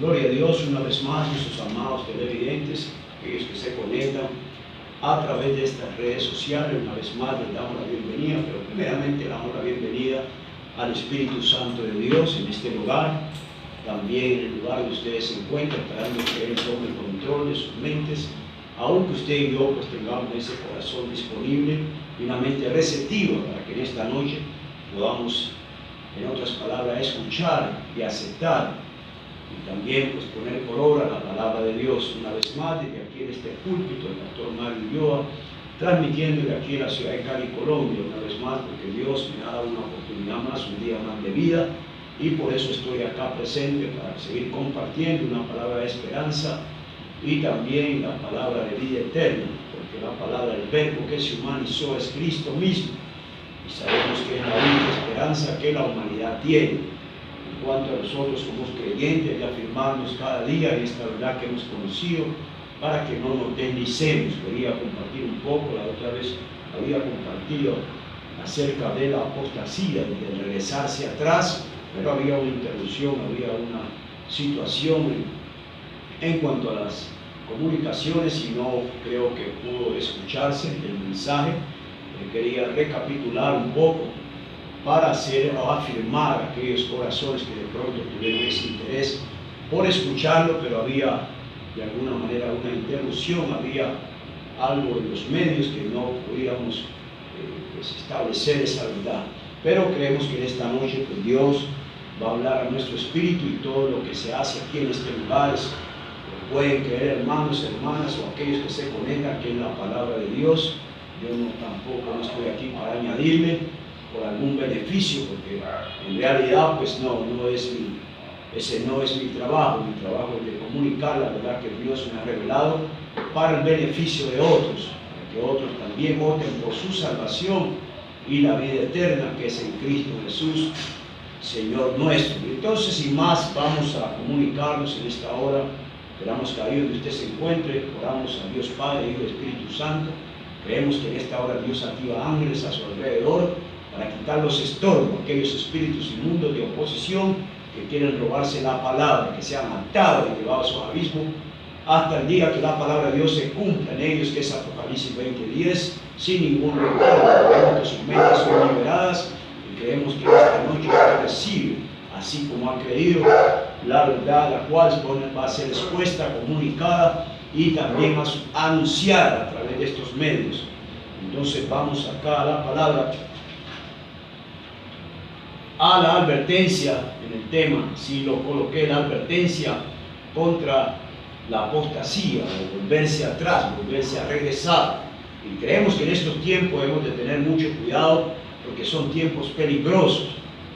Gloria a Dios una vez más, nuestros amados televidentes, aquellos que se conectan a través de estas redes sociales. Una vez más les damos la bienvenida, pero primeramente le damos la bienvenida al Espíritu Santo de Dios en este lugar, también en el lugar donde ustedes se encuentran, esperando que Él tome el control de sus mentes, aunque usted y yo pues tengamos ese corazón disponible y una mente receptiva para que en esta noche podamos, en otras palabras, escuchar y aceptar y también pues poner por obra la palabra de Dios. Una vez más, desde aquí en este púlpito, el pastor Mario Ulloa, transmitiendo de aquí en la ciudad de Cali, Colombia, una vez más, porque Dios me ha dado una oportunidad más, un día más de vida, y por eso estoy acá presente para seguir compartiendo una palabra de esperanza y también la palabra de vida eterna, porque la palabra del Verbo que se humanizó es Cristo mismo, y sabemos que es la única esperanza que la humanidad tiene. En cuanto a nosotros somos creyentes y afirmarnos cada día en esta verdad que hemos conocido, para que no nos deslicemos. Quería compartir un poco, la otra vez había compartido acerca de la apostasía, de regresarse atrás, pero había una interrupción, había una situación en cuanto a las comunicaciones y no creo que pudo escucharse el mensaje. Quería recapitular un poco para hacer o afirmar aquellos corazones que de pronto tuvieron ese interés por escucharlo, pero había de alguna manera una interrupción, había algo en los medios que no podíamos pues, establecer esa verdad. Pero creemos que en esta noche pues, Dios va a hablar a nuestro espíritu y todo lo que se hace aquí en este lugar pueden creer hermanos, hermanas o aquellos que se conectan aquí en la palabra de Dios. Yo tampoco no estoy aquí para añadirle por algún beneficio, porque en realidad pues ese no es mi trabajo es de comunicar la verdad que Dios me ha revelado para el beneficio de otros, para que otros también opten por su salvación y la vida eterna que es en Cristo Jesús, Señor nuestro. Entonces, sin más, vamos a comunicarnos en esta hora. Esperamos que ahí donde usted se encuentre, oramos a Dios Padre, Hijo y Espíritu Santo. Creemos que en esta hora Dios activa ángeles a su alrededor para quitar los estorbos, aquellos espíritus inmundos de oposición que quieren robarse la palabra, que sean atados y llevados a su abismo hasta el día que la palabra de Dios se cumpla en ellos, que es Apocalipsis 20:10, sin ningún retorno. Creemos que sus mentes son liberadas y creemos que esta noche usted recibe, así como ha creído, la verdad, la cual va a ser expuesta, comunicada y también anunciada a través de estos medios. Entonces vamos acá a la palabra, a la advertencia en el tema. Si lo coloqué, la advertencia contra la apostasía, o volverse atrás, volverse a regresar. Y creemos que en estos tiempos hemos de tener mucho cuidado porque son tiempos peligrosos,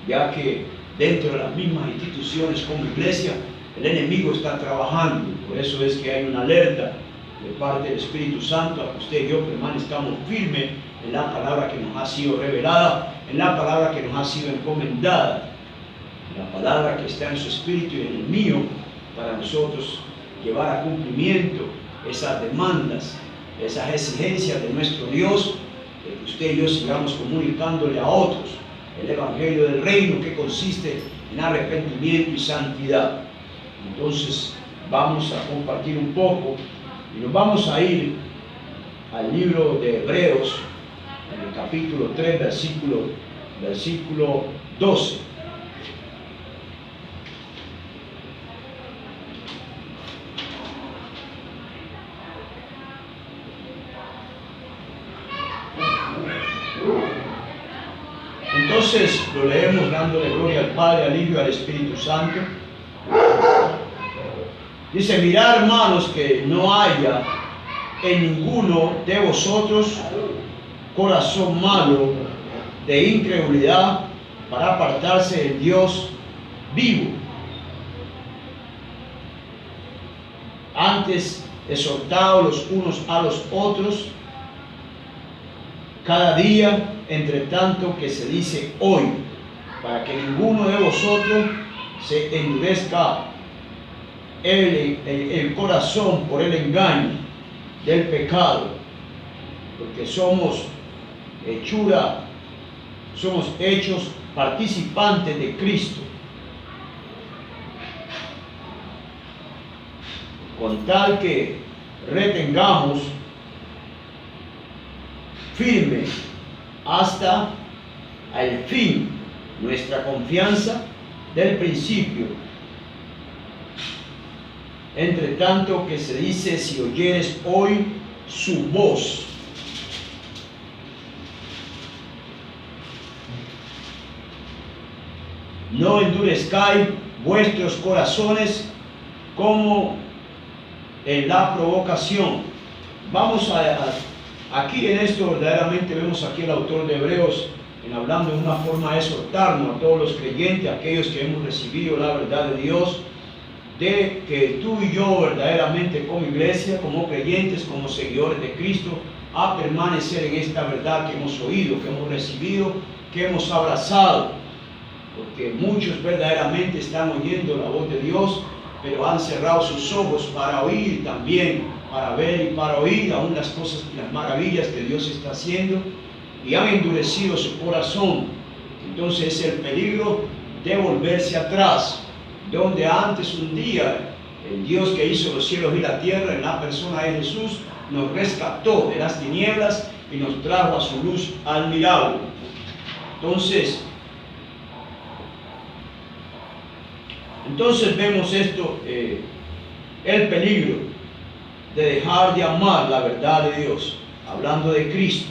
ya que dentro de las mismas instituciones como iglesia el enemigo está trabajando. Por eso es que hay una alerta de parte del Espíritu Santo a que usted y yo permanezcamos firmes en la palabra que nos ha sido revelada, en la palabra que nos ha sido encomendada, en la palabra que está en su espíritu y en el mío, para nosotros llevar a cumplimiento esas demandas, esas exigencias de nuestro Dios, de que usted y yo sigamos comunicándole a otros el Evangelio del Reino, que consiste en arrepentimiento y santidad. Entonces vamos a compartir un poco y nos vamos a ir al libro de Hebreos, en el capítulo 3, versículo 12. Entonces lo leemos dándole gloria al Padre, al Hijo y al Espíritu Santo. Dice: mirad, hermanos, que no haya en ninguno de vosotros corazón malo de incredulidad para apartarse del Dios vivo. Antes, exhortaos los unos a los otros cada día, entre tanto que se dice hoy, para que ninguno de vosotros se endurezca el corazón por el engaño del pecado, porque somos hechos participantes de Cristo. con tal que retengamos firme hasta el fin nuestra confianza del principio. Entre tanto que se dice, si oyeres hoy su voz. No endurezcáis vuestros corazones como en la provocación. Aquí en esto verdaderamente vemos aquí el autor de Hebreos hablando de una forma de exhortarnos a todos los creyentes, aquellos que hemos recibido la verdad de Dios, de que tú y yo verdaderamente como iglesia, como creyentes, como seguidores de Cristo, a permanecer en esta verdad que hemos oído, que hemos recibido, que hemos abrazado, porque muchos verdaderamente están oyendo la voz de Dios, pero han cerrado sus ojos para oír también, para ver y para oír aún las cosas y las maravillas que Dios está haciendo, y han endurecido su corazón. Entonces es el peligro de volverse atrás, donde antes un día el Dios que hizo los cielos y la tierra en la persona de Jesús nos rescató de las tinieblas y nos trajo a su luz admirable. Entonces vemos esto, el peligro de dejar de amar la verdad de Dios, hablando de Cristo.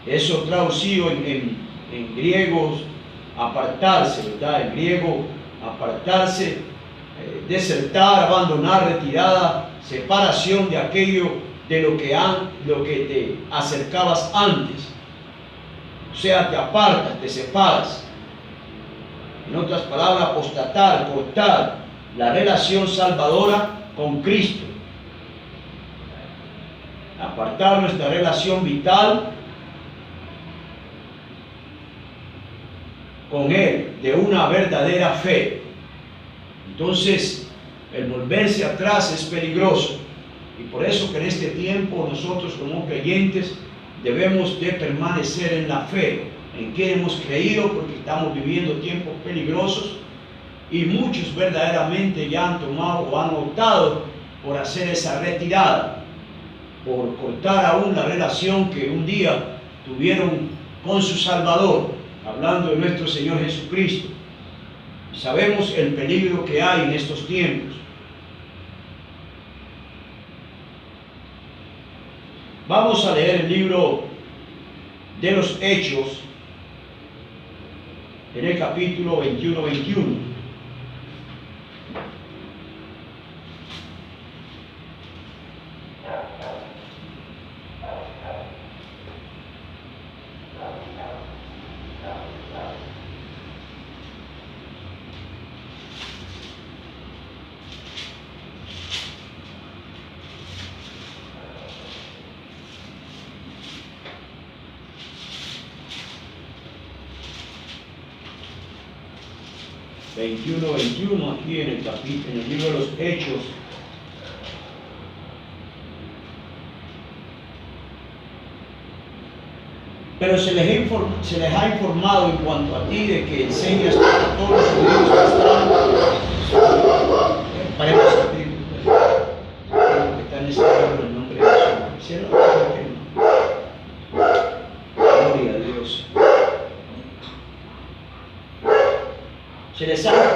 Eso traducido en griego, apartarse, ¿verdad? En griego, apartarse, desertar, abandonar, retirada, separación de aquello de lo que te acercabas antes. O sea, te apartas, te separas. En otras palabras, apostatar, cortar la relación salvadora con Cristo. Apartar nuestra relación vital con Él, de una verdadera fe. Entonces, el volverse atrás es peligroso. Y por eso que en este tiempo nosotros como creyentes debemos de permanecer en la fe, en quien hemos creído, porque estamos viviendo tiempos peligrosos y muchos verdaderamente ya han tomado o han optado por hacer esa retirada, por cortar aún la relación que un día tuvieron con su Salvador, hablando de nuestro Señor Jesucristo. Sabemos el peligro que hay en estos tiempos. Vamos a leer el libro de los Hechos, en el capítulo 21. Aquí en el libro de los Hechos. Pero se les ha informado en cuanto a ti de que enseñas a todos los judíos que están en ese libro en el nombre de Jesús. Gloria a Dios.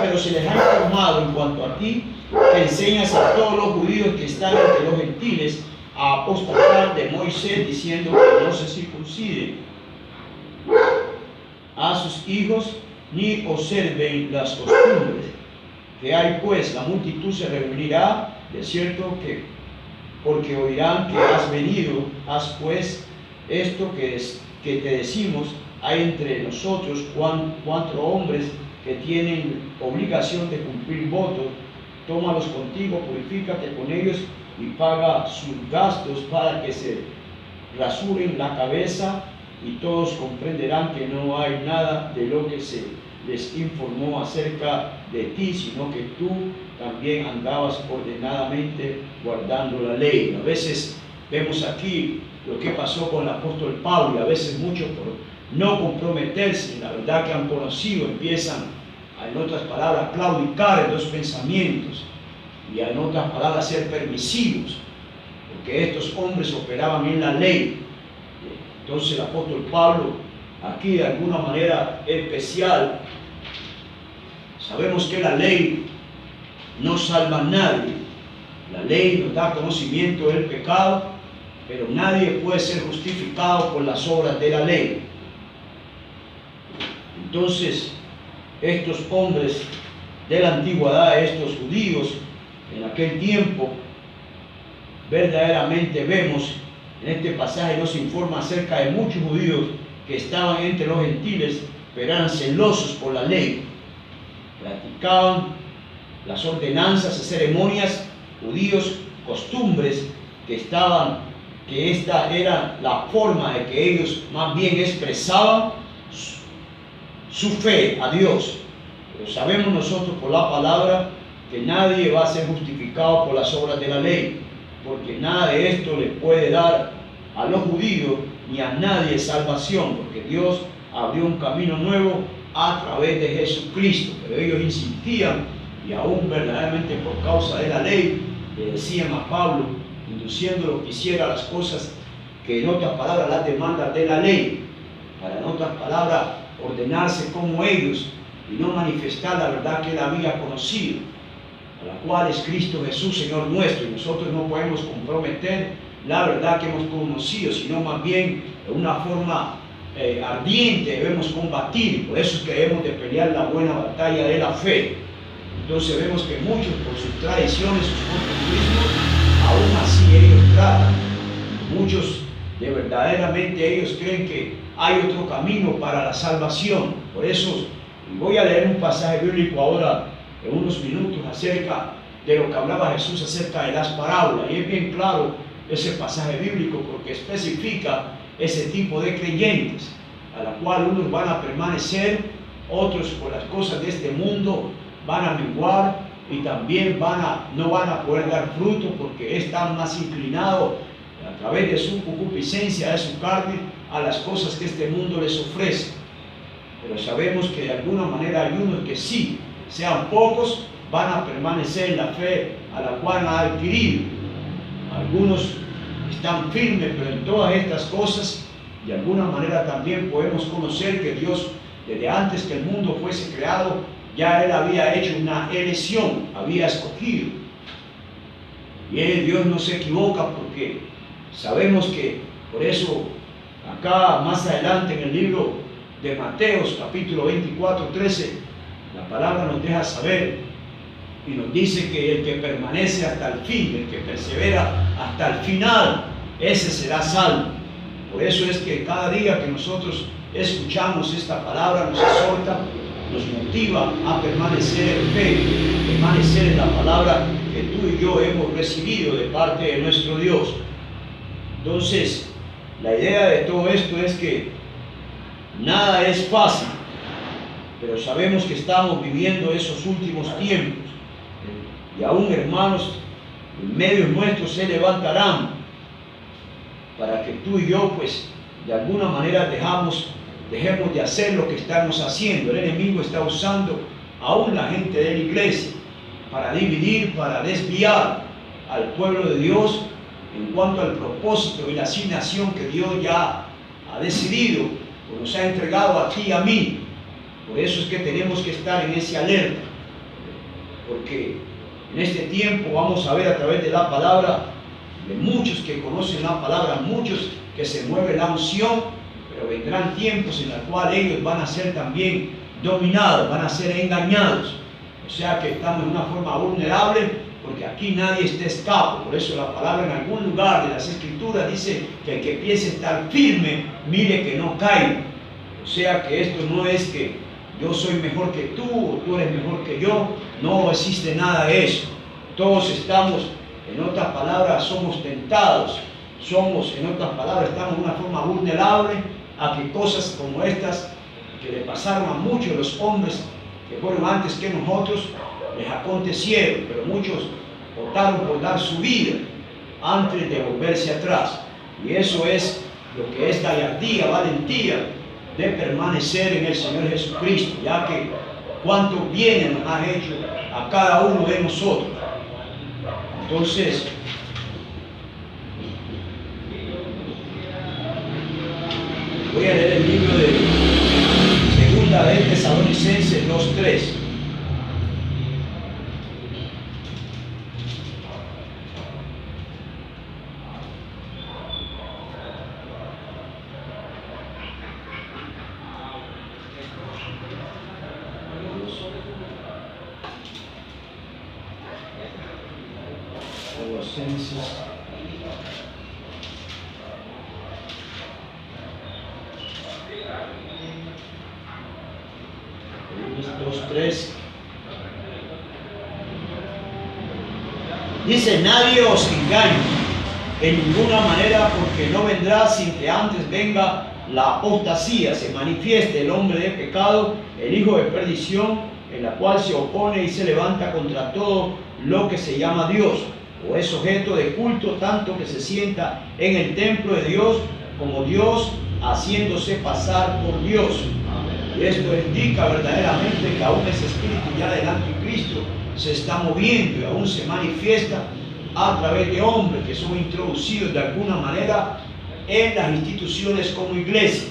Pero se les ha informado en cuanto a ti que enseñas a todos los judíos que están entre los gentiles a apostatar de Moisés, diciendo que no se circunciden a sus hijos ni observen las costumbres que hay, pues la multitud se reunirá, de cierto que porque oirán que has venido, haz pues esto que te decimos. Hay entre nosotros 4 hombres que tienen obligación de cumplir votos, tómalos contigo, purifícate con ellos y paga sus gastos para que se rasuren la cabeza, y todos comprenderán que no hay nada de lo que se les informó acerca de ti, sino que tú también andabas ordenadamente guardando la ley. A veces vemos aquí lo que pasó con el apóstol Pablo, y a veces muchos por no comprometerse en la verdad que han conocido empiezan, en otras palabras, a claudicar en los pensamientos y en otras palabras ser permisivos, porque estos hombres operaban en la ley. Entonces el apóstol Pablo, aquí de alguna manera especial, sabemos que la ley no salva a nadie. La ley nos da conocimiento del pecado, pero nadie puede ser justificado por las obras de la ley. Entonces, estos hombres de la antigüedad, estos judíos, en aquel tiempo, verdaderamente vemos, en este pasaje nos informa acerca de muchos judíos que estaban entre los gentiles, pero eran celosos por la ley. Practicaban las ordenanzas y ceremonias judíos, costumbres que esta era la forma de que ellos más bien expresaban su fe a Dios. Pero sabemos nosotros por la palabra que nadie va a ser justificado por las obras de la ley, porque nada de esto le puede dar a los judíos ni a nadie salvación, porque Dios abrió un camino nuevo a través de Jesucristo. Pero ellos insistían, y aún verdaderamente por causa de la ley, le decían a Pablo, induciéndolo que hiciera las cosas que en otras palabras las demandas de la ley, para en otras palabras ordenarse como ellos y no manifestar la verdad que él había conocido, a la cual es Cristo Jesús, Señor nuestro. Y nosotros no podemos comprometer la verdad que hemos conocido, sino más bien de una forma ardiente debemos combatir. Por eso es que debemos de pelear la buena batalla de la fe. Entonces vemos que muchos por sus tradiciones, sus costumbrismos, aún así ellos tratan. Muchos de verdaderamente ellos creen que hay otro camino para la salvación. Por eso voy a leer un pasaje bíblico ahora en unos minutos acerca de lo que hablaba Jesús acerca de las parábolas. Y es bien claro ese pasaje bíblico porque especifica ese tipo de creyentes, a la cual unos van a permanecer, otros por las cosas de este mundo van a menguar y también no van a poder dar fruto porque están más inclinados a través de su concupiscencia, de su carne, a las cosas que este mundo les ofrece. Pero sabemos que de alguna manera hay unos que sí, sean pocos, van a permanecer en la fe a la cual han adquirido. Algunos están firmes, pero en todas estas cosas, de alguna manera también podemos conocer que Dios, desde antes que el mundo fuese creado, ya Él había hecho una elección, había escogido. Y Dios no se equivoca porque sabemos que, por eso, acá más adelante en el libro de Mateos, capítulo 24, 13, la palabra nos deja saber y nos dice que el que permanece hasta el fin, el que persevera hasta el final, ese será salvo. Por eso es que cada día que nosotros escuchamos esta palabra nos exhorta, nos motiva a permanecer en fe, permanecer en la palabra que tú y yo hemos recibido de parte de nuestro Dios. Entonces, la idea de todo esto es que nada es fácil, pero sabemos que estamos viviendo esos últimos tiempos y aún hermanos en medio nuestros se levantarán para que tú y yo pues de alguna manera dejemos de hacer lo que estamos haciendo. El enemigo está usando aún la gente de la iglesia para dividir, para desviar al pueblo de Dios en cuanto al propósito y la asignación que Dios ya ha decidido o nos ha entregado a ti y a mí. Por eso es que tenemos que estar en ese alerta, porque en este tiempo vamos a ver a través de la palabra de muchos que conocen la palabra, muchos que se mueve la unción, pero vendrán tiempos en los cuales ellos van a ser también dominados, van a ser engañados. O sea que estamos en una forma vulnerable porque aquí nadie está escapo. Por eso la palabra en algún lugar de las Escrituras dice que el que piense estar firme, mire que no caiga. O sea que esto no es que yo soy mejor que tú o tú eres mejor que yo. No existe nada de eso. Todos estamos, en otras palabras, somos tentados. Somos, en otras palabras, estamos en una forma vulnerable a que cosas como estas que le pasaron a muchos de los hombres que fueron antes que nosotros, les acontecieron, pero muchos optaron por dar su vida antes de volverse atrás. Y eso es lo que es gallardía, valentía de permanecer en el Señor Jesucristo, ya que cuánto bien nos ha hecho a cada uno de nosotros. Entonces, voy a leer el libro de Segunda de Tesalonicenses 2:3. Colosenses 2:3 dice: nadie os engañe en ninguna manera, porque no vendrá sin que antes venga la apostasía, se manifieste el hombre de pecado, el hijo de perdición, en la cual se opone y se levanta contra todo lo que se llama Dios, o es objeto de culto, tanto que se sienta en el templo de Dios como Dios, haciéndose pasar por Dios. Y esto indica verdaderamente que aún ese espíritu ya del anticristo se está moviendo y aún se manifiesta a través de hombres que son introducidos de alguna manera en las instituciones como iglesia.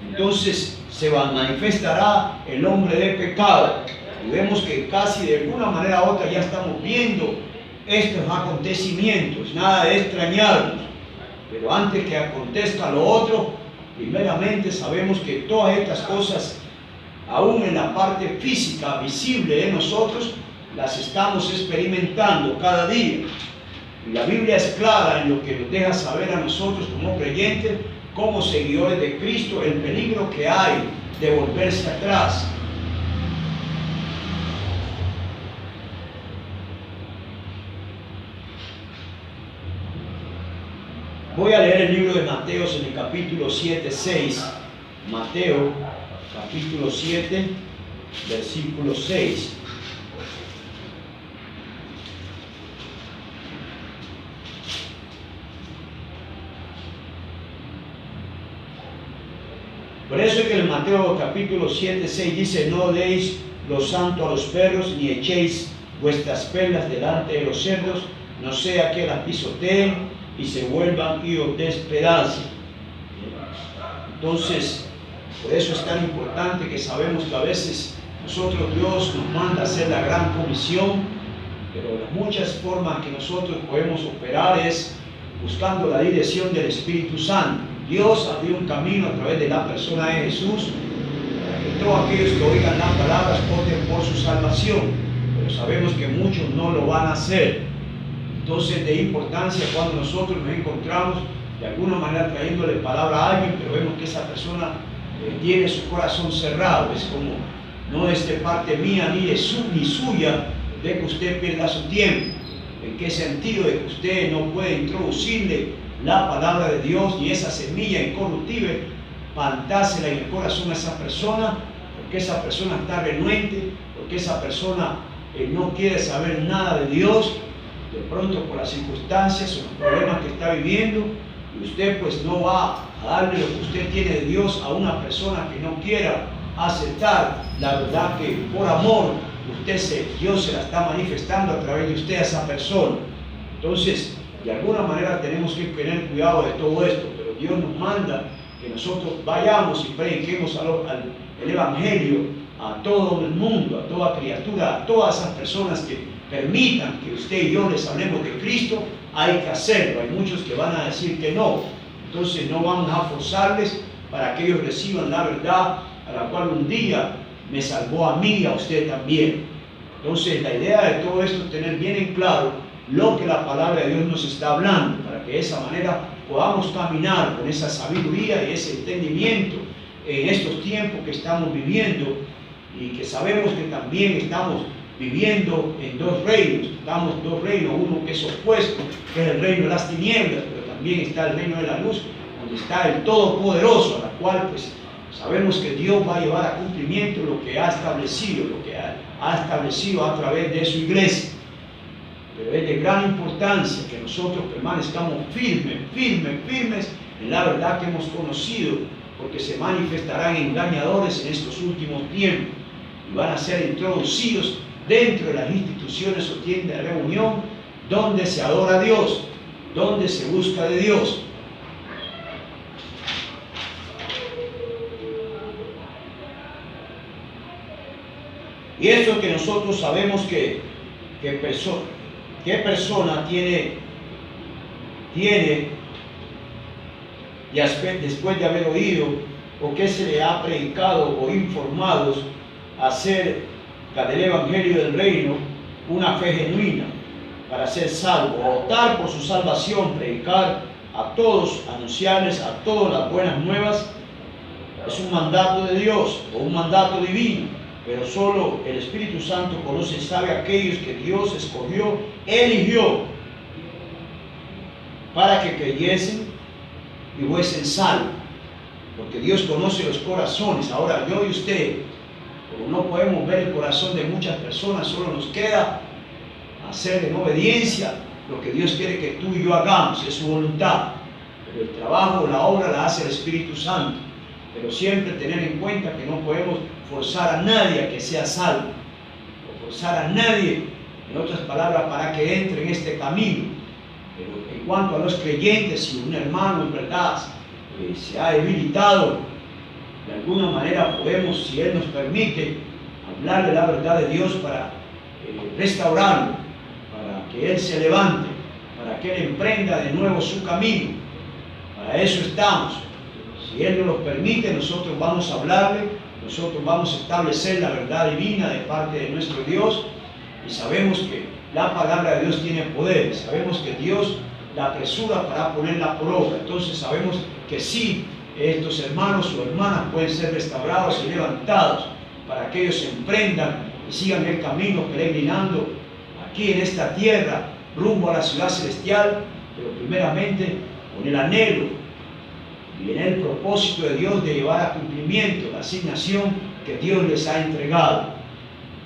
Entonces se manifestará el hombre de pecado, y vemos que casi de alguna manera u otra ya estamos viendo estos acontecimientos. Nada de extrañarnos, pero antes que acontezca lo otro, primeramente sabemos que todas estas cosas, aún en la parte física visible de nosotros, las estamos experimentando cada día. Y la Biblia es clara en lo que nos deja saber a nosotros como creyentes, como seguidores de Cristo, el peligro que hay de volverse atrás. Voy a leer el libro de Mateo en el capítulo 7:6. Mateo, capítulo 7, versículo 6. Por eso es que en Mateo capítulo 7:6 dice: no deis lo santo a los perros, ni echéis vuestras perlas delante de los cerdos, no sea que las pisoteen y se vuelvan y os despedacen. Entonces, por eso es tan importante que sabemos que a veces nosotros, Dios nos manda a hacer la gran comisión, pero las muchas formas que nosotros podemos operar es buscando la dirección del Espíritu Santo. Dios abrió un camino a través de la persona de Jesús para que todos aquellos que oigan las palabras opten por su salvación, pero sabemos que muchos no lo van a hacer. Entonces, de importancia cuando nosotros nos encontramos de alguna manera trayéndole palabra a alguien, pero vemos que esa persona tiene su corazón cerrado, es como: no es de parte mía ni suya de que usted pierda su tiempo. ¿En qué sentido? De que usted no puede introducirle la palabra de Dios y esa semilla incorruptible, plantársela en el corazón a esa persona, porque esa persona está renuente, porque esa persona no quiere saber nada de Dios, de pronto por las circunstancias o los problemas que está viviendo, y usted pues no va a darle lo que usted tiene de Dios a una persona que no quiera aceptar la verdad que por amor Dios se la está manifestando a través de usted a esa persona. Entonces, de alguna manera tenemos que tener cuidado de todo esto, pero Dios nos manda que nosotros vayamos y prediquemos el Evangelio a todo el mundo, a toda criatura, a todas esas personas que permitan que usted y yo les hablemos de Cristo. Hay que hacerlo. Hay muchos que van a decir que no, entonces no vamos a forzarles para que ellos reciban la verdad a la cual un día me salvó a mí y a usted también. Entonces la idea de todo esto es tener bien en claro lo que la palabra de Dios nos está hablando, para que de esa manera podamos caminar con esa sabiduría y ese entendimiento en estos tiempos que estamos viviendo, y que sabemos que también estamos viviendo en dos reinos. Estamos en dos reinos, uno que es opuesto, que es el reino de las tinieblas, pero también está el reino de la luz, donde está el Todopoderoso, a la cual pues sabemos que Dios va a llevar a cumplimiento lo que ha establecido, a través de su iglesia. Pero es de gran importancia que nosotros permanezcamos firmes en la verdad que hemos conocido, porque se manifestarán engañadores en estos últimos tiempos y van a ser introducidos dentro de las instituciones o tiendas de reunión, donde se adora a Dios, donde se busca de Dios. Y eso que nosotros sabemos qué persona tiene y después de haber oído o que se le ha predicado o informados acerca del Evangelio del Reino, una fe genuina para ser salvo, optar por su salvación, predicar a todos, anunciarles a todos las buenas nuevas, es un mandato de Dios o un mandato divino, pero solo el Espíritu Santo conoce y sabe a aquellos que Dios escogió, eligió para que creyesen y fuesen salvos, porque Dios conoce los corazones. Ahora yo y usted, como no podemos ver el corazón de muchas personas, solo nos queda hacer en obediencia lo que Dios quiere que tú y yo hagamos, es su voluntad, pero el trabajo, la obra la hace el Espíritu Santo. Pero siempre tener en cuenta que no podemos forzar a nadie a que sea salvo, o forzar a nadie, en otras palabras, para que entre en este camino. Pero en cuanto a los creyentes, si un hermano en verdad se ha debilitado, de alguna manera podemos, si Él nos permite, hablarle la verdad de Dios para restaurarlo, para que Él se levante, para que Él emprenda de nuevo su camino. Para eso estamos. Si Él nos lo permite, nosotros vamos a hablarle, nosotros vamos a establecer la verdad divina de parte de nuestro Dios, y sabemos que la palabra de Dios tiene poder, sabemos que Dios la apresura para ponerla por obra. Entonces sabemos que sí, estos hermanos o hermanas pueden ser restaurados y levantados para que ellos se emprendan y sigan el camino peregrinando aquí en esta tierra rumbo a la ciudad celestial, pero primeramente con el anhelo y en el propósito de Dios de llevar a cumplimiento la asignación que Dios les ha entregado.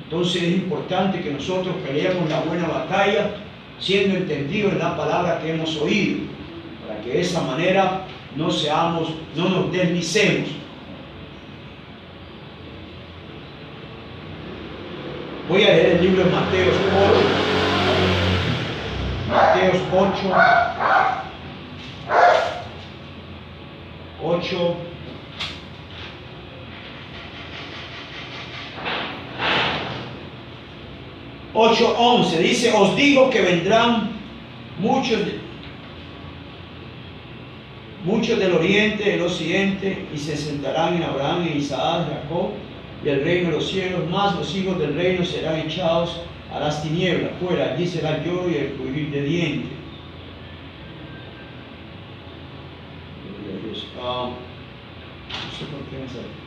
Entonces es importante que nosotros peleemos la buena batalla siendo entendidos en la palabra que hemos oído, para que de esa manera no nos deslicemos. Voy a leer el libro de Mateos 8. 8:11 dice: os digo que vendrán muchos del oriente, del occidente, y se sentarán en Abraham, en Isaac, Jacob, y el reino de los cielos, más los hijos del reino serán echados a las tinieblas, fuera, allí será el lloro y el crujir de dientes. No sé por qué me sale.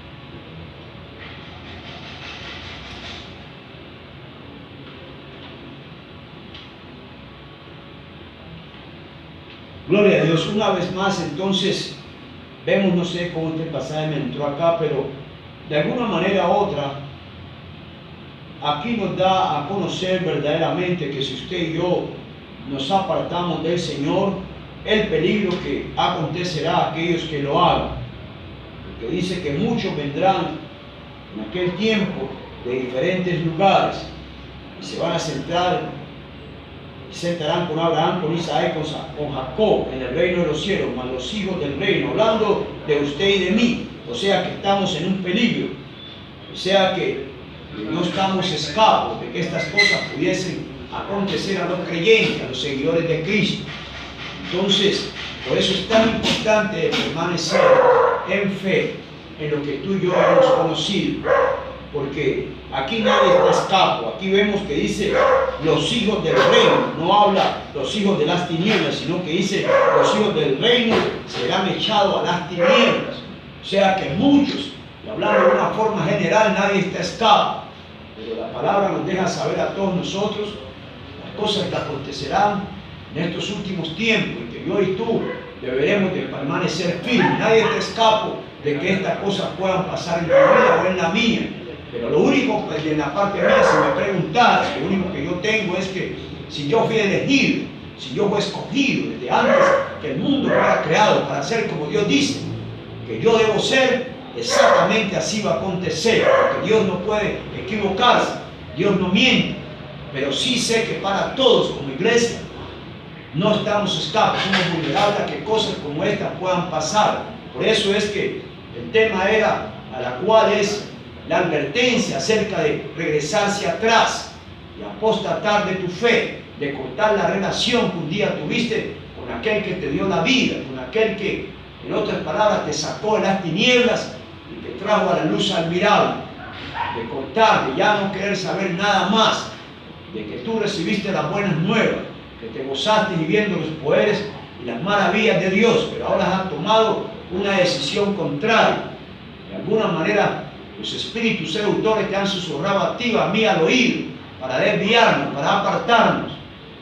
Gloria a Dios. Una vez más, entonces, vemos, no sé cómo este pasaje me entró acá, pero de alguna manera u otra, aquí nos da a conocer verdaderamente que si usted y yo nos apartamos del Señor, el peligro que acontecerá a aquellos que lo hagan. Porque dice que muchos vendrán en aquel tiempo de diferentes lugares y se van a sentarán con Abraham, con Isaac, con Jacob en el reino de los cielos, mas los hijos del reino, hablando de usted y de mí. O sea que estamos en un peligro, o sea que no estamos escapos de que estas cosas pudiesen acontecer a los creyentes, a los seguidores de Cristo. Entonces, por eso es tan importante permanecer en fe en lo que tú y yo hemos conocido, porque aquí nadie está escapo. Aquí vemos que dice los hijos del reino, no habla los hijos de las tinieblas, sino que dice los hijos del reino serán echados a las tinieblas. O sea que muchos, y hablando de una forma general, nadie está escapo, pero la palabra nos deja saber a todos nosotros las cosas que acontecerán en estos últimos tiempos, y que yo y tú deberemos de permanecer firmes. Nadie está escapo de que estas cosas puedan pasar en tu vida o en la mía. Pero lo único que en la parte mía, si me preguntaras, lo único que yo tengo es que si yo fui elegido, si yo fui escogido desde antes que el mundo fuera creado para ser como Dios dice que yo debo ser, exactamente así va a acontecer, porque Dios no puede equivocarse, Dios no miente. pero sí sé que para todos como iglesia no estamos escapos, somos vulnerables a que cosas como estas puedan pasar. Por eso es que el tema era a la cual es la advertencia acerca de regresar hacia atrás y apostatar de tu fe, de cortar la relación que un día tuviste con aquel que te dio la vida, con aquel que, en otras palabras, te sacó de las tinieblas y te trajo a la luz admirable, de cortar, de ya no querer saber nada más, de que tú recibiste las buenas nuevas, que te gozaste viviendo los poderes y las maravillas de Dios, pero ahora has tomado una decisión contraria. De alguna manera, los espíritus seductores te han susurrado a ti, a mí al oído, para desviarnos, para apartarnos.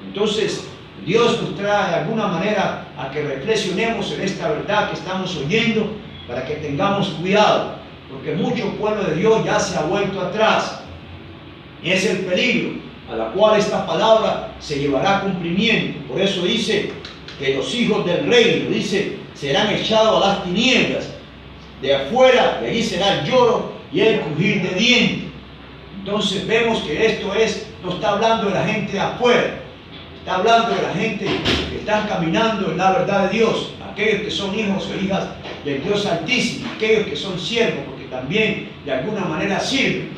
Entonces, Dios nos trae de alguna manera a que reflexionemos en esta verdad que estamos oyendo, para que tengamos cuidado, porque mucho pueblo de Dios ya se ha vuelto atrás. Y es el peligro a la cual esta palabra se llevará a cumplimiento. Por eso dice que los hijos del reino, dice, serán echados a las tinieblas. De afuera, de allí será el lloro y el crujir de dientes. Entonces vemos que esto no está hablando de la gente de afuera, está hablando de la gente que están caminando en la verdad de Dios, aquellos que son hijos o hijas del Dios Altísimo, aquellos que son siervos, porque también de alguna manera sirven.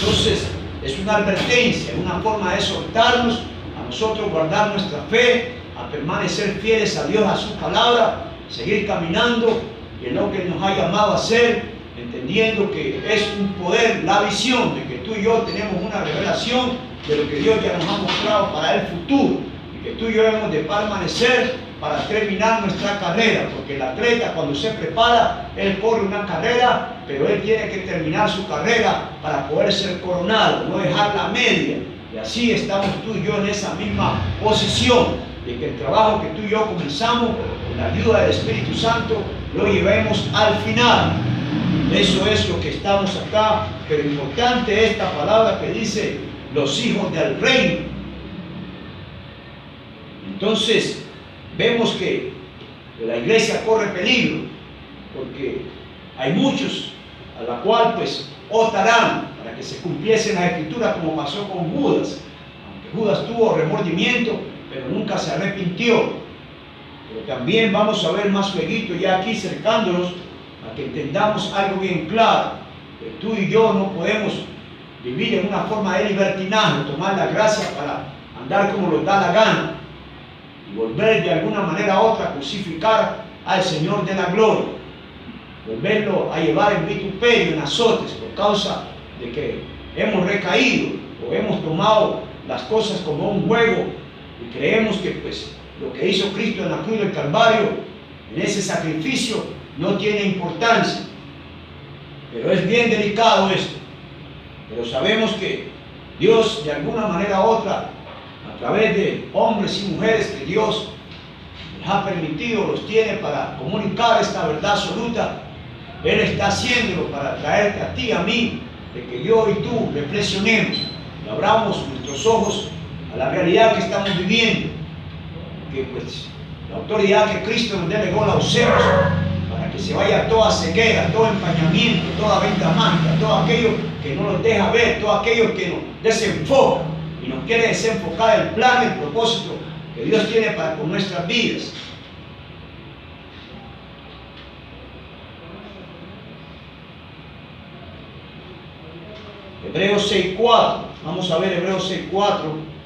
Entonces es una advertencia, una forma de exhortarnos a nosotros guardar nuestra fe, a permanecer fieles a Dios, a su palabra, seguir caminando en lo que nos ha llamado a hacer, entendiendo que es un poder, la visión de que tú y yo tenemos una revelación de lo que Dios ya nos ha mostrado para el futuro, y que tú y yo hemos de permanecer para terminar nuestra carrera, porque el atleta cuando se prepara, él corre una carrera, pero él tiene que terminar su carrera para poder ser coronado, no dejarla media. Y así estamos tú y yo en esa misma posición, de que el trabajo que tú y yo comenzamos, con la ayuda del Espíritu Santo, lo llevemos al final. Eso es lo que estamos acá, pero importante esta palabra que dice los hijos del reino. Entonces vemos que la iglesia corre peligro, porque hay muchos a la cual pues otarán para que se cumpliese la escritura, como pasó con Judas. Aunque Judas tuvo remordimiento, pero nunca se arrepintió. Pero también vamos a ver más luego, ya aquí cercándonos, a que entendamos algo bien claro, que tú y yo no podemos vivir en una forma de libertinaje, tomar la gracia para andar como nos da la gana y volver de alguna manera u otra a crucificar al Señor de la gloria, volverlo a llevar en vituperio, en azotes, por causa de que hemos recaído o hemos tomado las cosas como un juego y creemos que pues lo que hizo Cristo en la cruz del Calvario, en ese sacrificio, no tiene importancia. Pero es bien delicado esto. Pero sabemos que Dios de alguna manera u otra, a través de hombres y mujeres que Dios les ha permitido, los tiene para comunicar esta verdad absoluta, Él está haciéndolo para traerte a ti, a mí, de que yo y tú reflexionemos y abramos nuestros ojos a la realidad que estamos viviendo, que pues la autoridad que Cristo nos delegó la usemos para que se vaya toda ceguera, todo empañamiento, toda venta mágica, todo aquello que no nos deja ver, todo aquello que nos desenfoca y nos quiere desenfocar el plan, el propósito que Dios tiene para con nuestras vidas. Hebreos 6:4, vamos a ver Hebreos 6:4,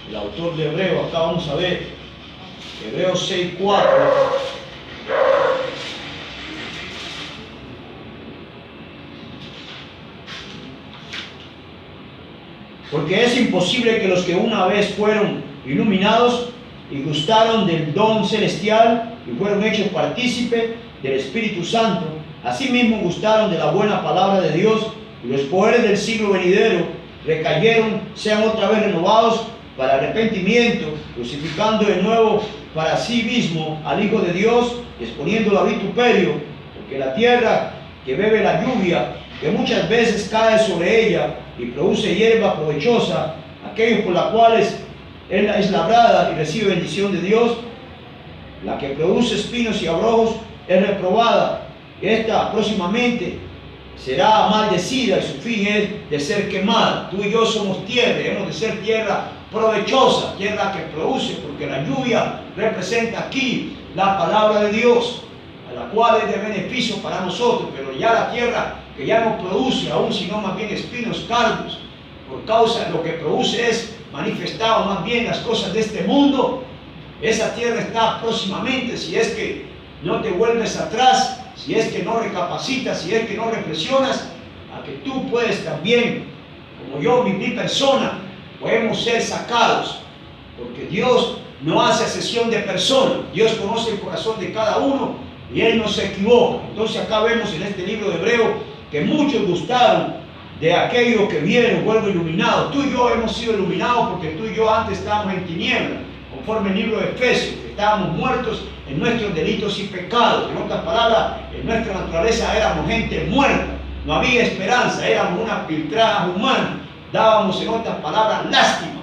el autor de Hebreos, acá vamos a ver Hebreos 6:4. Porque es imposible que los que una vez fueron iluminados y gustaron del don celestial y fueron hechos partícipes del Espíritu Santo, asimismo gustaron de la buena palabra de Dios, y los poderes del siglo venidero recayeron, sean otra vez renovados para arrepentimiento, crucificando de nuevo para sí mismo al Hijo de Dios, exponiéndolo a vituperio, porque la tierra que bebe la lluvia, que muchas veces cae sobre ella y produce hierba provechosa, aquellos por las cuales es labrada y recibe bendición de Dios, la que produce espinos y abrojos es reprobada. Esta próximamente será maldecida y su fin es de ser quemada. Tú y yo somos tierra, debemos de ser tierra provechosa, tierra que produce, porque la lluvia representa aquí la palabra de Dios, a la cual es de beneficio para nosotros, pero ya la tierra que ya no produce aún, sino más bien espinos cardos, por causa de lo que produce es manifestado más bien las cosas de este mundo. Esa tierra está próximamente, si es que no te vuelves atrás, si es que no recapacitas, si es que no reflexionas, a que tú puedes también, como yo, mi persona, podemos ser sacados, porque Dios no hace acepción de personas. Dios conoce el corazón de cada uno y Él no se equivoca. Entonces acá vemos en este libro de Hebreo que muchos gustaron de aquellos que vieron, vuelvo iluminados. Tú y yo hemos sido iluminados porque tú y yo antes estábamos en tinieblas, conforme el libro de Efesios, que estábamos muertos en nuestros delitos y pecados. En otras palabras, en nuestra naturaleza éramos gente muerta, no había esperanza, éramos una filtrada humana, dábamos en otras palabras lástima.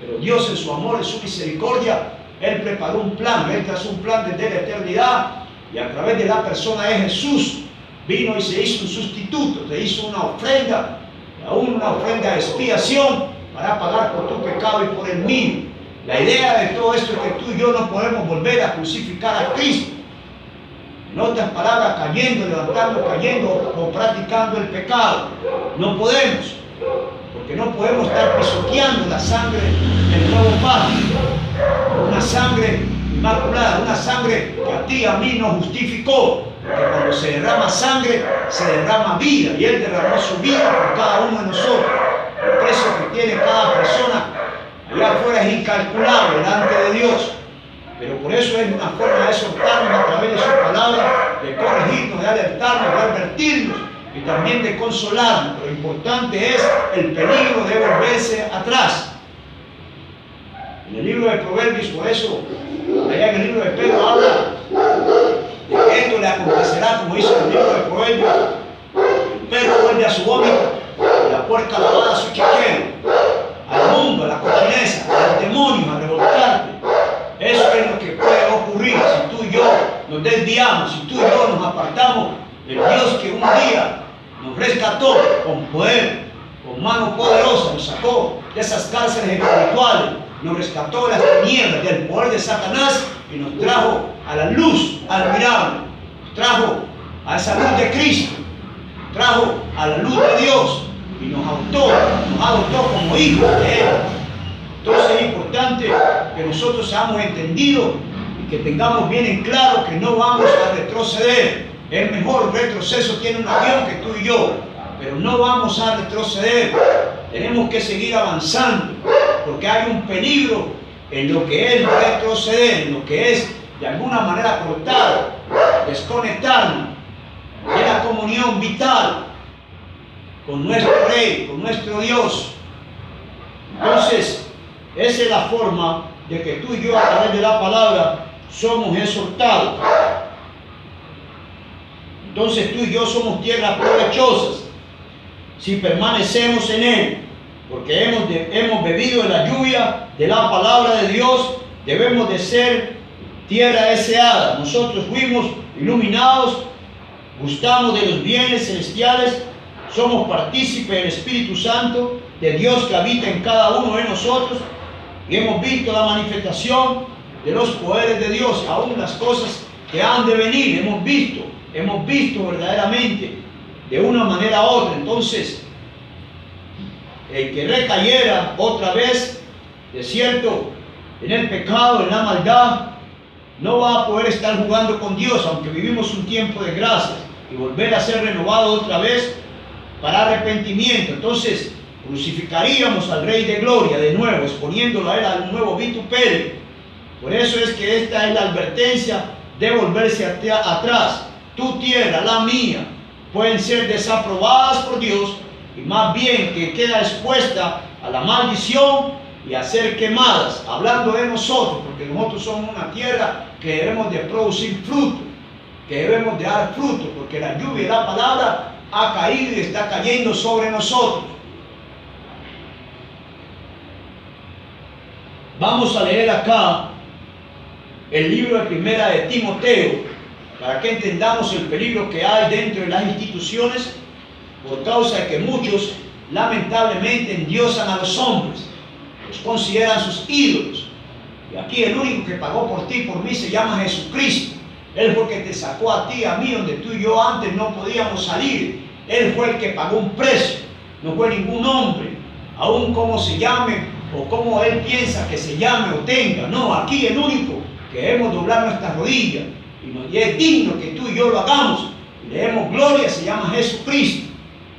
Pero Dios en su amor, en su misericordia, Él preparó un plan, Él trazó un plan desde la eternidad, y a través de la persona de Jesús vino y se hizo un sustituto, se hizo una ofrenda, aún una ofrenda de expiación para pagar por tu pecado y por el mío. La idea de todo esto es que tú y yo no podemos volver a crucificar a Cristo. En otras palabras, cayendo, levantando, cayendo o practicando el pecado. No podemos, porque no podemos estar pisoteando la sangre del nuevo pacto. Una sangre inmaculada, una sangre que a ti y a mí nos justificó. Porque cuando se derrama sangre, se derrama vida. Y Él derramó su vida por cada uno de nosotros. El precio que tiene cada persona allá afuera es incalculable delante de Dios. Pero por eso es una forma de exhortarnos a través de su palabra, de corregirnos, de alertarnos, de advertirnos y también de consolarnos. Pero lo importante es el peligro de volverse atrás. En el libro de Proverbios, por eso, allá en el libro de Pedro habla de que esto le acontecerá, como dice el libro de Proverbios: el perro vuelve a su vómito y la puerca lavada a su chiquero, al mundo, a la cochineza, al demonio, a revoltarte. Eso es lo que puede ocurrir si tú y yo nos desviamos, si tú y yo nos apartamos del Dios que un día nos rescató con poder, con mano poderosa, nos sacó de esas cárceles espirituales, nos rescató de las tinieblas, del poder de Satanás y nos trajo a la luz admirable, nos trajo a esa luz de Cristo, nos trajo a la luz de Dios y nos adoptó como hijos de Él. Entonces es importante que nosotros seamos entendidos y que tengamos bien en claro que no vamos a retroceder. El mejor retroceso tiene un avión que tú y yo, pero no vamos a retroceder. Tenemos que seguir avanzando, porque hay un peligro en lo que es retroceder, en lo que es de alguna manera cortar, desconectarnos de la comunión vital con nuestro Rey, con nuestro Dios. Entonces, esa es la forma de que tú y yo, a través de la palabra, somos exhortados. Entonces tú y yo somos tierras provechosas si permanecemos en Él, porque hemos bebido de la lluvia de la palabra de Dios. Debemos de ser tierra deseada. Nosotros fuimos iluminados, gustamos de los bienes celestiales, somos partícipes del Espíritu Santo de Dios que habita en cada uno de nosotros, y hemos visto la manifestación de los poderes de Dios, aún las cosas que han de venir. Hemos visto verdaderamente de una manera u otra. Entonces, el que recayera otra vez, de cierto, en el pecado, en la maldad, no va a poder estar jugando con Dios, aunque vivimos un tiempo de gracia, y volver a ser renovado otra vez para arrepentimiento. Entonces, crucificaríamos al Rey de Gloria de nuevo, exponiéndolo a Él a un nuevo vituperio. Por eso es que esta es la advertencia de volverse atrás. Tu tierra, la mía, pueden ser desaprobadas por Dios, y más bien que queda expuesta a la maldición y a ser quemadas, hablando de nosotros, porque nosotros somos una tierra que debemos de producir fruto, que debemos de dar fruto, porque la lluvia y la palabra ha caído y está cayendo sobre nosotros. Vamos a leer acá el libro de Primera de Timoteo, para que entendamos el peligro que hay dentro de las instituciones por causa de que muchos lamentablemente endiosan a los hombres, los consideran sus ídolos. Y aquí el único que pagó por ti y por mí se llama Jesucristo. Él fue el que te sacó a ti, a mí, donde tú y yo antes no podíamos salir. Él fue el que pagó un precio, no fue ningún hombre, aún como se llame o como él piensa que se llame o tenga. No, aquí el único que debemos doblar nuestras rodillas y es digno que tú y yo lo hagamos y le demos gloria se llama Jesucristo,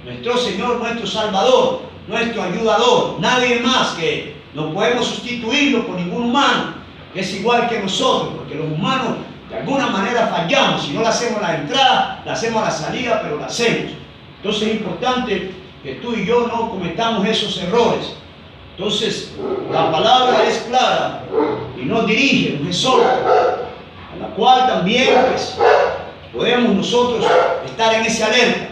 nuestro Señor, nuestro Salvador, nuestro ayudador. Nadie más que Él. No podemos sustituirlo por ningún humano que es igual que nosotros, porque los humanos de alguna manera fallamos. Si no le hacemos la entrada, la hacemos la salida, pero la hacemos. Entonces es importante que tú y yo no cometamos esos errores. Entonces la palabra es clara y nos dirige, nos exhorta, a la cual también pues, podemos nosotros estar en ese alerta.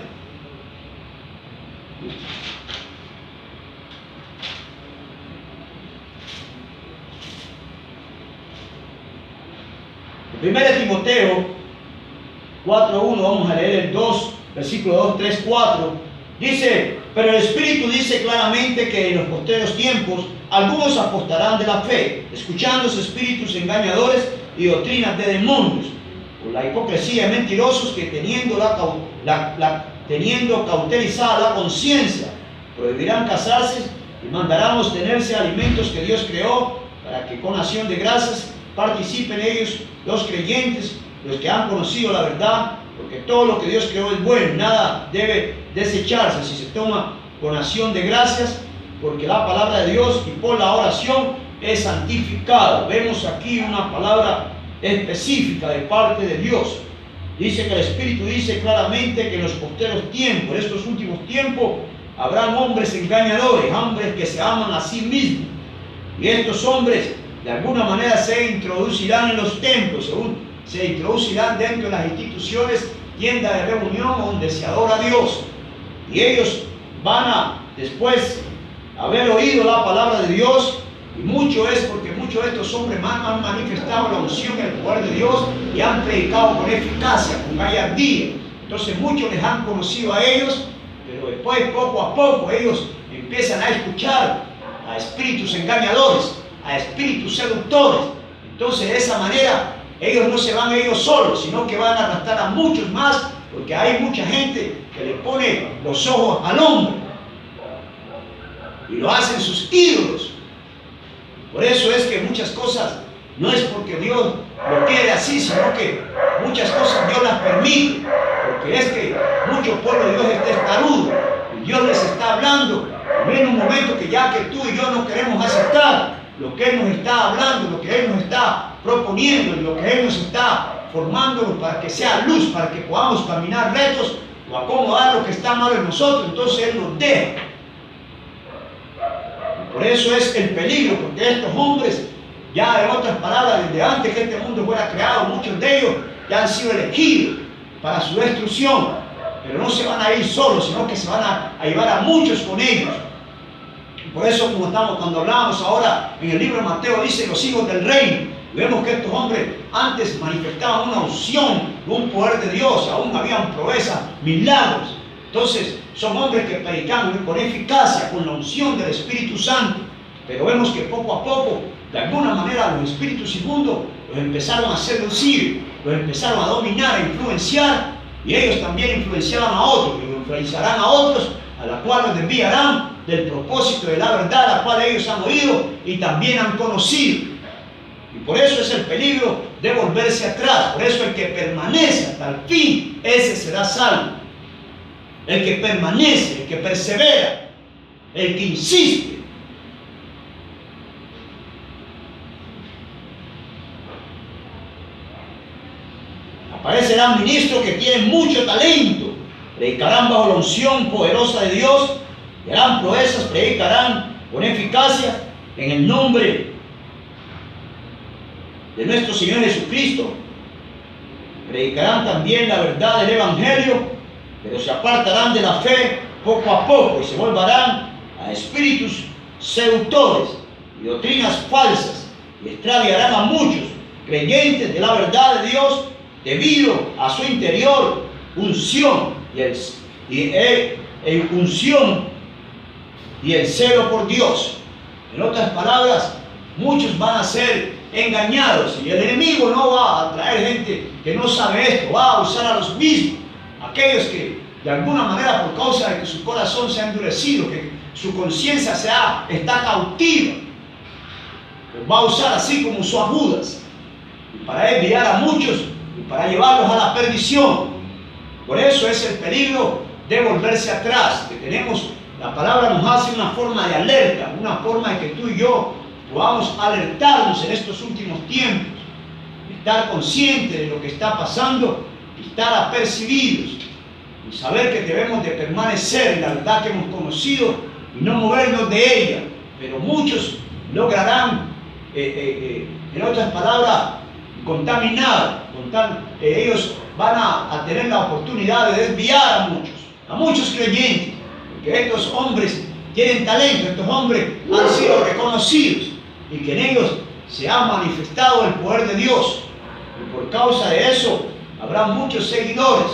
Primera de Timoteo 4:1, vamos a leer el 2, versículo 2, 3, 4. Dice, pero el Espíritu dice claramente que en los postreros tiempos algunos apostarán de la fe, escuchándose espíritus engañadores y doctrinas de demonios, por la hipocresía de mentirosos que teniendo cauterizada la conciencia, prohibirán casarse y mandarán abstenerse alimentos que Dios creó, para que con acción de gracias participen ellos, los creyentes, los que han conocido la verdad, porque todo lo que Dios creó es bueno, nada debe desecharse si se toma con acción de gracias, porque la palabra de Dios y por la oración es santificado. Vemos aquí una palabra específica de parte de Dios. Dice que el Espíritu dice claramente que en los postreros tiempos, en estos últimos tiempos, habrán hombres engañadores, hombres que se aman a sí mismos. Y estos hombres de alguna manera se introducirán en los templos, se introducirán dentro de las instituciones, tiendas de reunión donde se adora a Dios. Y ellos van a, después de haber oído la palabra de Dios, y mucho es porque muchos de estos hombres han manifestado la unción y el poder de Dios y han predicado con eficacia, con gallardía. Entonces muchos les han conocido a ellos, pero después poco a poco ellos empiezan a escuchar a espíritus engañadores, a espíritus seductores. Entonces de esa manera ellos no se van ellos solos, sino que van a arrastrar a muchos más, porque hay mucha gente que le pone los ojos al hombre y lo hacen sus ídolos. Por eso es que muchas cosas no es porque Dios lo quiere así, sino que muchas cosas Dios las permite, porque es que mucho pueblo de Dios está testarudo y Dios les está hablando. Y viene un momento que ya que tú y yo no queremos aceptar lo que Él nos está hablando, lo que Él nos está proponiendo, y lo que Él nos está formándonos para que sea luz, para que podamos caminar rectos o acomodar lo que está mal en nosotros, entonces Él nos deja. Y por eso es el peligro, porque estos hombres, ya en otras palabras, desde antes que este mundo fuera creado, muchos de ellos ya han sido elegidos para su destrucción, pero no se van a ir solos, sino que se van a llevar a muchos con ellos. Por eso, cuando hablábamos ahora en el libro de Mateo, dice los hijos del reino. Vemos que estos hombres antes manifestaban una unción, un poder de Dios, aún habían proezas, milagros. Entonces, son hombres que predicaban con eficacia, con la unción del Espíritu Santo. Pero vemos que poco a poco, de alguna manera, los espíritus inmundos los empezaron a seducir, los empezaron a dominar, a influenciar, y ellos también influenciaban a otros, y influenciarán a otros, a la cual los desviarán del propósito de la verdad, la cual ellos han oído y también han conocido. Y por eso es el peligro de volverse atrás. Por eso el que permanece hasta el fin, ese será salvo. El que permanece, el que persevera, el que insiste. Aparecerán ministros que tienen mucho talento, predicarán bajo la unción poderosa de Dios, y harán proezas, predicarán con eficacia en el nombre de nuestro Señor Jesucristo. Predicarán también la verdad del Evangelio, pero se apartarán de la fe poco a poco y se volverán a espíritus seductores y doctrinas falsas, y extraviarán a muchos creyentes de la verdad de Dios debido a su interior unción y en unción y en celo por Dios. En otras palabras, muchos van a ser engañados y el enemigo no va a traer gente que no sabe esto, va a usar a los mismos, aquellos que de alguna manera por causa de que su corazón se ha endurecido, que su conciencia está cautiva, los va a usar así como usó a Judas, y para desviar a muchos y para llevarlos a la perdición. Por eso es el peligro de volverse atrás, que tenemos, la palabra nos hace una forma de alerta, una forma de que tú y yo podamos alertarnos en estos últimos tiempos, estar conscientes de lo que está pasando y estar apercibidos y saber que debemos de permanecer en la verdad que hemos conocido y no movernos de ella. Pero muchos lograrán, en otras palabras, contaminar, ellos van a tener la oportunidad de desviar a muchos creyentes, porque estos hombres tienen talento, estos hombres han sido reconocidos y que en ellos se ha manifestado el poder de Dios, y por causa de eso habrá muchos seguidores.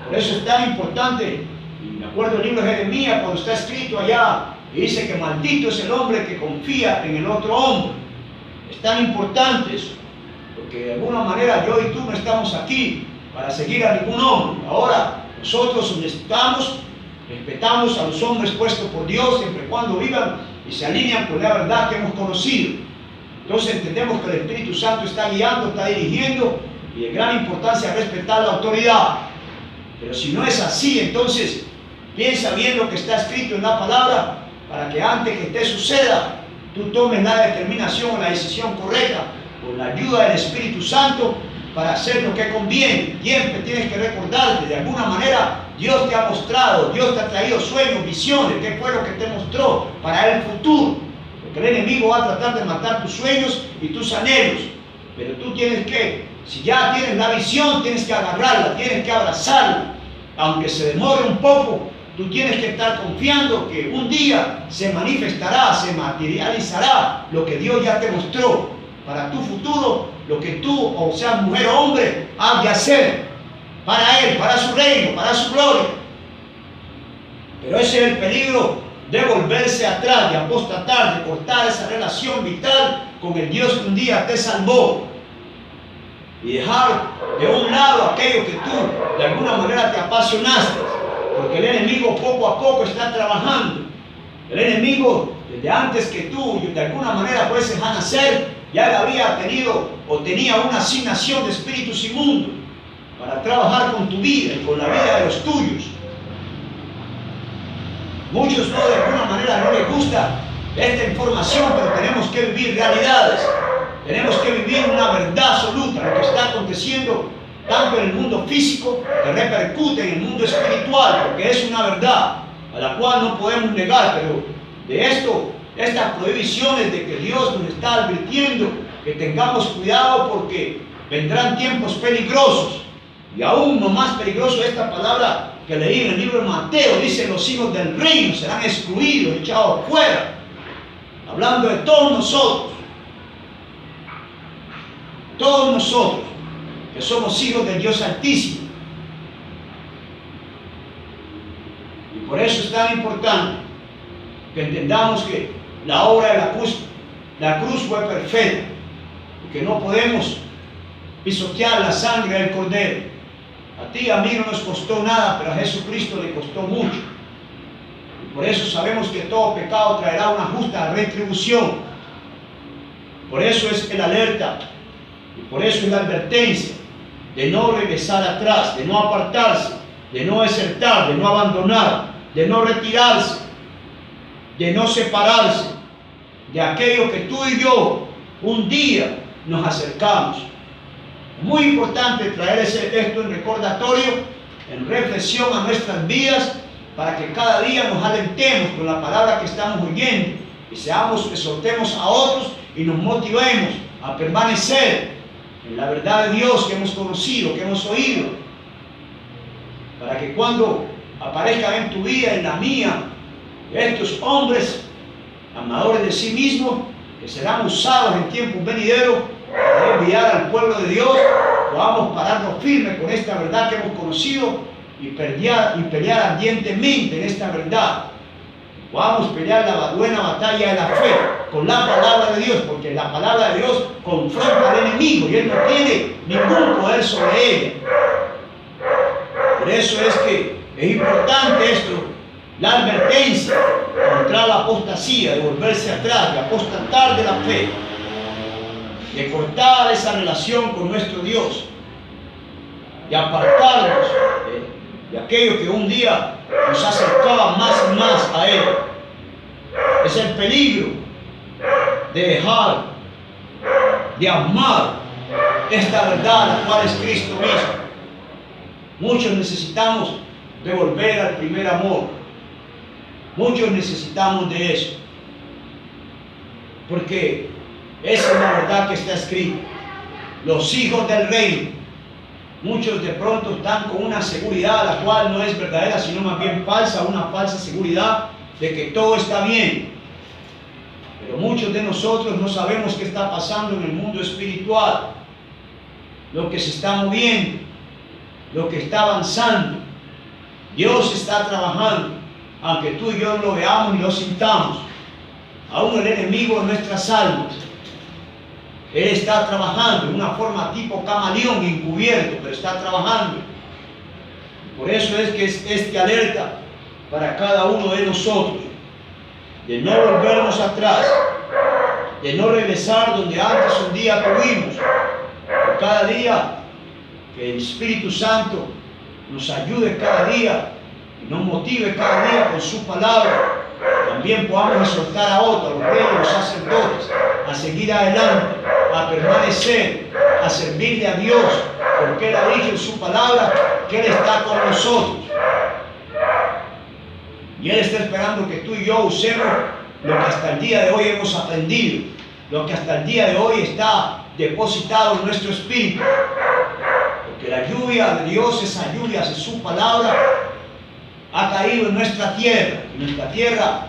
Por eso es tan importante, y me acuerdo del libro de Jeremías cuando está escrito allá y dice que maldito es el hombre que confía en el otro hombre. Es tan importante eso, porque de alguna manera yo y tú no estamos aquí para seguir a ningún hombre. Ahora nosotros donde estamos respetamos a los hombres puestos por Dios siempre y cuando vivan y se alinean con la verdad que hemos conocido. Entonces entendemos que el Espíritu Santo está guiando, está dirigiendo, y de gran importancia respetar la autoridad. Pero si no es así, entonces piensa bien lo que está escrito en la palabra para que antes que te suceda tú tomes la determinación o la decisión correcta con la ayuda del Espíritu Santo para hacer lo que conviene. Siempre tienes que recordarte, de alguna manera Dios te ha mostrado, Dios te ha traído sueños, visiones, qué fue lo que te mostró para el futuro. Porque el enemigo va a tratar de matar tus sueños y tus anhelos, pero tú tienes que, si ya tienes la visión, tienes que agarrarla, tienes que abrazarla, aunque se demore un poco. Tú tienes que estar confiando que un día se manifestará, se materializará lo que Dios ya te mostró para tu futuro, lo que tú, o sea, mujer o hombre, has de hacer para Él, para su reino, para su gloria. Pero ese es el peligro de volverse atrás, de apostatar, de cortar esa relación vital con el Dios que un día te salvó y dejar de un lado aquello que tú de alguna manera te apasionaste, porque el enemigo poco a poco está trabajando. El enemigo, desde antes que tú de alguna manera fueses a nacer, ya había tenido o tenía una asignación de espíritus inmundos para trabajar con tu vida y con la vida de los tuyos. Muchos no, de alguna manera no les gusta esta información, pero tenemos que vivir realidades. Tenemos que vivir una verdad absoluta, lo que está aconteciendo tanto en el mundo físico que repercute en el mundo espiritual, porque es una verdad a la cual no podemos negar. Pero de esto, estas prohibiciones de que Dios nos está advirtiendo que tengamos cuidado porque vendrán tiempos peligrosos, y aún no más peligroso esta palabra que leí en el libro de Mateo, dice: los hijos del reino serán excluidos, echados fuera, hablando de todos nosotros que somos hijos del Dios Altísimo. Y por eso es tan importante que entendamos que la obra de la cruz fue perfecta, y que no podemos pisotear la sangre del Cordero. A ti y a mí no nos costó nada, pero a Jesucristo le costó mucho. Y por eso sabemos que todo pecado traerá una justa retribución. Por eso es el alerta, y por eso es la advertencia de no regresar atrás, de no apartarse, de no desertar, de no abandonar, de no retirarse, de no separarse de aquello que tú y yo un día nos acercamos. Es muy importante traer esto en recordatorio, en reflexión a nuestras vidas, para que cada día nos alentemos con la palabra que estamos oyendo y exhortemos a otros y nos motivemos a permanecer en la verdad de Dios que hemos conocido, que hemos oído, para que cuando aparezcan en tu vida, en la mía, estos hombres amadores de sí mismos, que serán usados en tiempos venideros para enviar al pueblo de Dios, podamos pararnos firmes con esta verdad que hemos conocido y pelear ardientemente en esta verdad. Vamos a pelear la buena batalla de la fe con la palabra de Dios, porque la palabra de Dios confronta al enemigo y él no tiene ningún poder sobre ella. Por eso es que es importante esto, la advertencia contra la apostasía, de volverse atrás, de apostatar de la fe, de cortar esa relación con nuestro Dios, de apartarnos de aquello que un día nos acercaba más y más a Él. Es el peligro de dejar de amar esta verdad, la cual es Cristo mismo. Muchos necesitamos de volver al primer amor. Muchos necesitamos de eso. Porque esa es la verdad que está escrita. Los hijos del reino, muchos de pronto están con una seguridad la cual no es verdadera, sino más bien falsa, una falsa seguridad de que todo está bien. Pero muchos de nosotros no sabemos qué está pasando en el mundo espiritual, lo que se está moviendo, lo que está avanzando. Dios está trabajando, aunque tú y yo no lo veamos y lo sintamos. Aún el enemigo de nuestras almas, Él está trabajando en una forma tipo camaleón, encubierto, pero está trabajando. Por eso es que es este alerta para cada uno de nosotros, de no volvernos atrás, de no regresar donde antes un día tuvimos. Por cada día que el Espíritu Santo nos ayude cada día y nos motive cada día con su palabra. También podamos exhortar a otros, a los reyes, a los sacerdotes, a seguir adelante, a permanecer, a servirle a Dios, porque Él ha dicho en su palabra que Él está con nosotros. Y Él está esperando que tú y yo usemos lo que hasta el día de hoy hemos aprendido, lo que hasta el día de hoy está depositado en nuestro espíritu. Porque la lluvia de Dios, esa lluvia de su palabra, ha caído en nuestra tierra. Y nuestra tierra